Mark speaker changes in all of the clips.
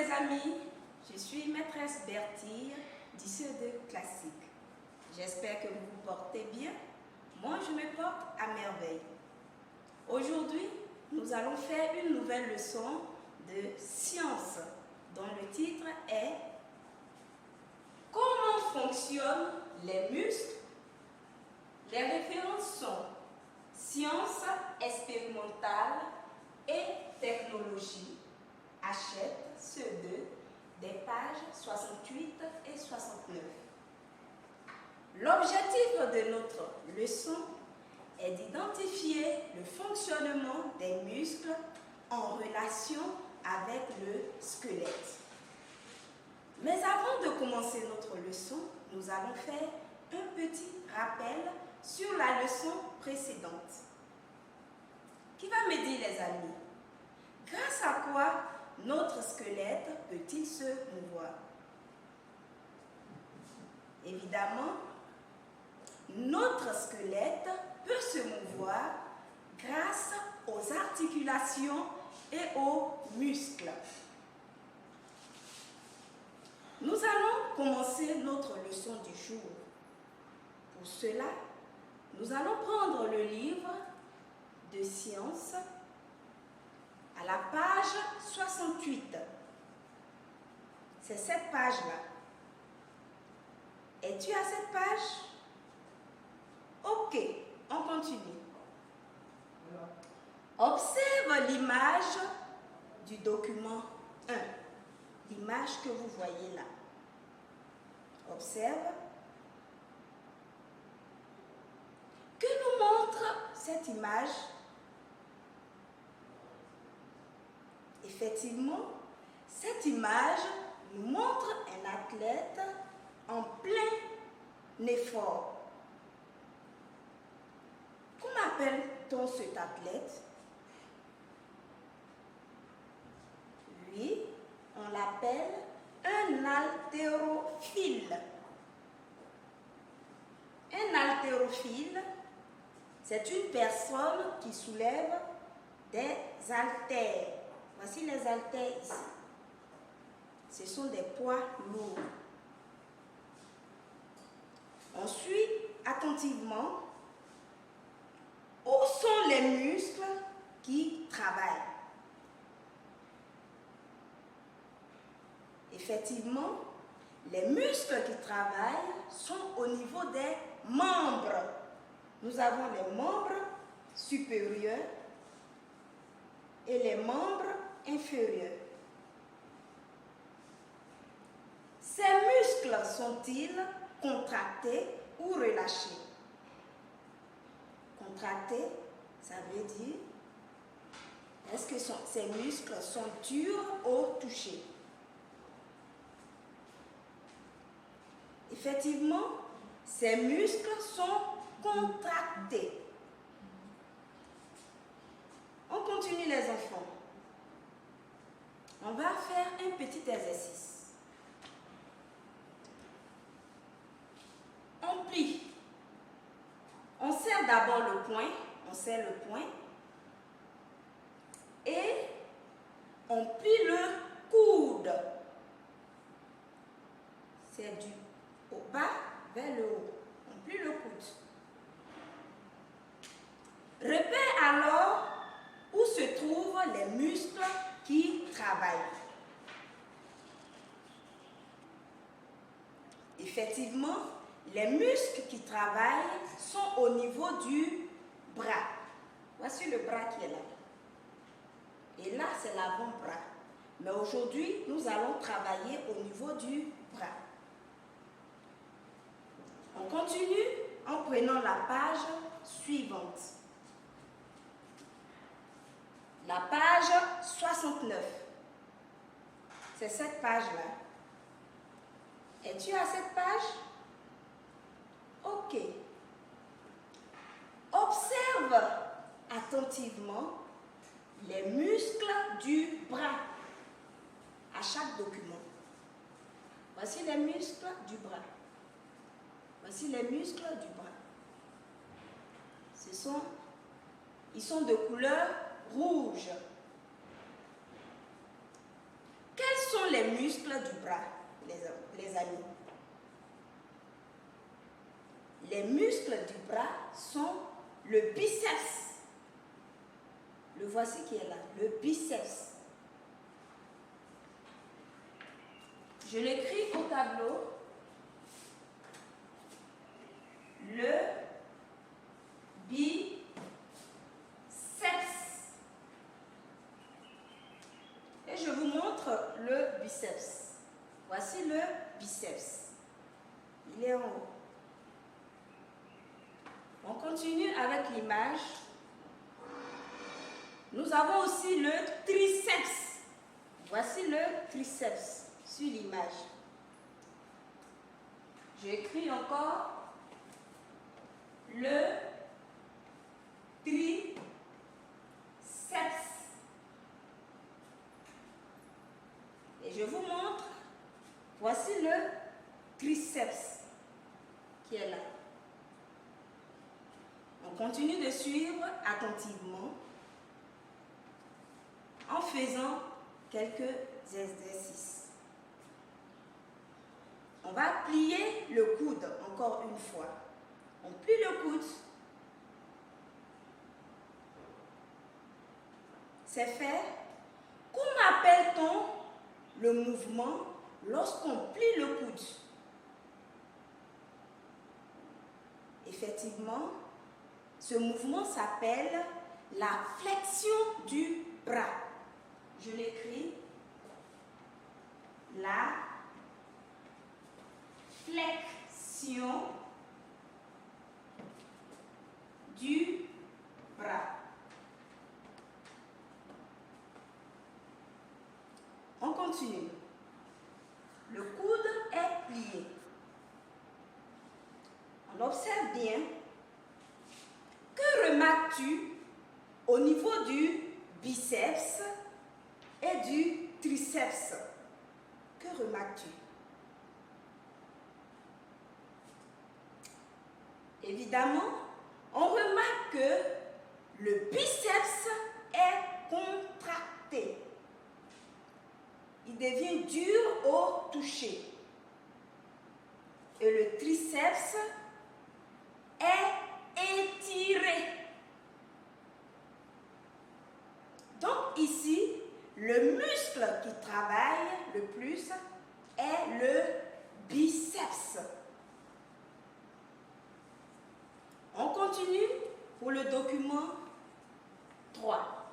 Speaker 1: mes amis, je suis maîtresse Bertille du CE2 classique. J'espère que vous vous portez bien. Moi, je me porte à merveille. Aujourd'hui, nous allons faire une nouvelle leçon de science dont le titre est « Comment fonctionnent les muscles ?» Les références sont Sciences expérimentales et technologie, Hachette, CE2, des pages 68 et 69. L'objectif de notre leçon est d'identifier le fonctionnement des muscles en relation avec le squelette. Mais avant de commencer notre leçon, nous allons faire un petit rappel sur la leçon précédente. Qui va m'aider, les amis? Grâce à quoi notre squelette peut-il se mouvoir? Évidemment, notre squelette peut se mouvoir grâce aux articulations et aux muscles. Nous allons commencer notre leçon du jour. Pour cela, nous allons prendre le livre de sciences à la page 68. C'est cette page-là. Es-tu à cette page? Ok, on continue. Observe l'image du document 1. L'image que vous voyez là. Observe. Que nous montre cette image? Effectivement, cette image nous montre un athlète en plein effort. Comment appelle-t-on cet athlète? Oui, on l'appelle un haltérophile. Un haltérophile, c'est une personne qui soulève des haltères. Voici les haltères ici. Ce sont des poids lourds. On suit attentivement où sont les muscles qui travaillent. Effectivement, les muscles qui travaillent sont au niveau des membres. Nous avons les membres supérieurs et les membres inférieurs. Ces muscles sont-ils contractés ou relâchés? Contractés, ça veut dire, est-ce que ces muscles sont durs au toucher? Effectivement, ces muscles sont contractés. On continue, les enfants. On va faire un petit exercice. On plie. On serre d'abord le poing. On serre le poing. Et on plie le coude. C'est du bas vers le haut. On plie le coude. Repère alors où se trouvent les muscles qui travaillent. Effectivement, les muscles qui travaillent sont au niveau du bras. Voici le bras qui est là. Et là, c'est l'avant-bras. Mais aujourd'hui, nous allons travailler au niveau du bras. On continue en prenant la page suivante. La page 69. C'est cette page-là. Es-tu à cette page? Ok. Observe attentivement les muscles du bras à chaque document. Voici les muscles du bras. Voici les muscles du bras. Ils sont de couleur rouge. Quels sont les muscles du bras, les amis? Les muscles du bras sont le biceps. Le voici qui est là, le biceps. Je l'écris au tableau. Le biceps. Et je vous montre le biceps. Voici le biceps. Il est en haut. On continue avec l'image. Nous avons aussi le triceps. Voici le triceps sur l'image. J'écris encore le triceps. Et je vous montre, voici le triceps qui est là. On continue de suivre attentivement en faisant quelques exercices. On va plier le coude encore une fois. On plie le coude. C'est fait. Comment appelle-t-on le mouvement lorsqu'on plie le coude? Effectivement, ce mouvement s'appelle la flexion du bras. Je l'écris. La flexion du bras. On continue. Le coude est plié. On observe bien. Que remarques-tu au niveau du biceps et du triceps? Que remarques-tu? Évidemment, on remarque que le biceps est contracté. Il devient dur au toucher. Et le triceps est étiré. Donc ici, le muscle qui travaille le plus est le biceps. On continue pour le document 3.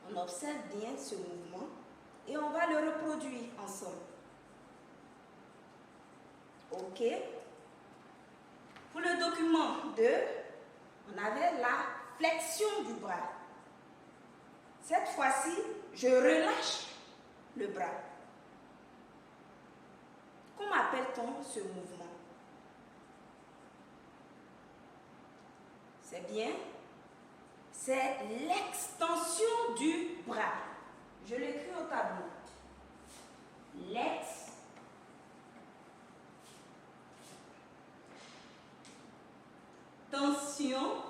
Speaker 1: On observe bien ce mouvement et on va le reproduire ensemble. OK. Pour le document 2, on avait la flexion du bras. Cette fois-ci, je relâche le bras. Comment appelle-t-on ce mouvement? C'est bien. C'est l'extension du bras. Je l'écris au tableau. L'extension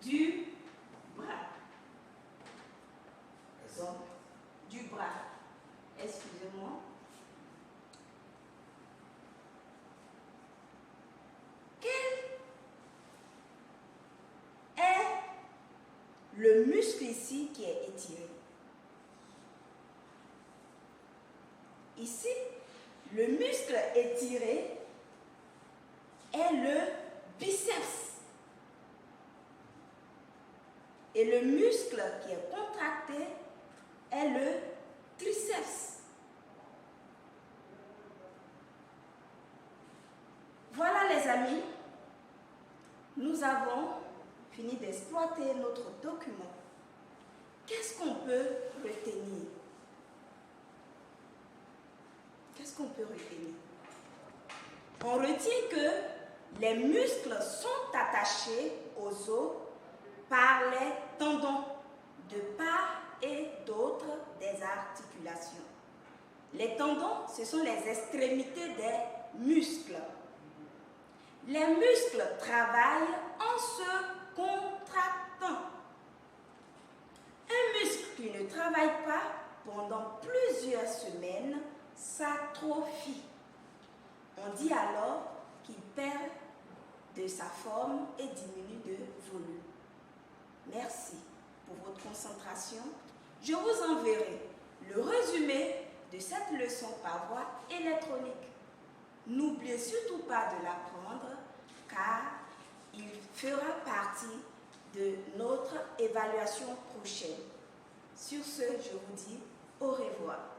Speaker 1: du bras. Donc, du bras. Excusez-moi. Quel est le muscle ici qui est étiré? Ici, le muscle étiré est le biceps. Et le muscle qui est contracté est le triceps. Voilà les amis, nous avons fini d'exploiter notre document. Qu'est-ce qu'on peut retenir? Qu'est-ce qu'on peut retenir? On retient que les muscles sont attachés aux os par les tendons de part et d'autre des articulations. Les tendons, ce sont les extrémités des muscles. Les muscles travaillent en se contractant. Un muscle qui ne travaille pas pendant plusieurs semaines s'atrophie. On dit alors qu'il perd de sa forme et diminue de volume. Merci pour votre concentration. Je vous enverrai le résumé de cette leçon par voie électronique. N'oubliez surtout pas de l'apprendre car il fera partie de notre évaluation prochaine. Sur ce, je vous dis au revoir.